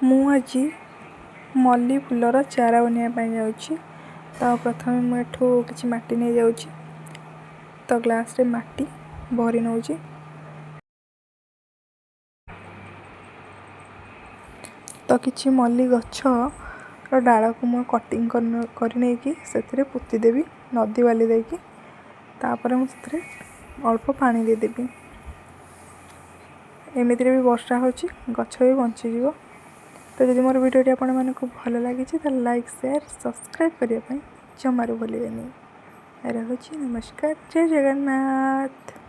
ମୁଁ ଆଜି ମଲ୍ଲି ଫୁଲର ଚାରା ବନେଇବା ପାଇଁ ଯାଉଛି। ତ ପ୍ରଥମେ ମୁଁ ଏଠୁ କିଛି ମାଟି ନେଇଯାଉଛି। ତ ଗ୍ଲାସରେ ମାଟି ଭରି ନେଉଛି। ତ କିଛି ମଲ୍ଲି ଗଛର ଡାଳକୁ ମୁଁ କଟିଂ କରି ନେଇକି ସେଥିରେ ପୋତିଦେବି ନଦୀ ବାଲି ଦେଇକି। ତାପରେ ମୁଁ ସେଥିରେ ଅଳ୍ପ ପାଣି ଦେଇଦେବି। ଏମିତିରେ ବି ବର୍ଷା ହେଉଛି, ଗଛ ବି ବଞ୍ଚିଯିବ। ତ ଯଦି ମୋର ଭିଡ଼ିଓଟି ଆପଣମାନଙ୍କୁ ଭଲ ଲାଗିଛି ତାହେଲେ ଲାଇକ୍, ସେୟାର, ସବସ୍କ୍ରାଇବ୍ କରିବା ପାଇଁ ଜମାରୁ ଭୁଲିବେନି। ରହୁଛି, ନମସ୍କାର, ଜୟ ଜଗନ୍ନାଥ।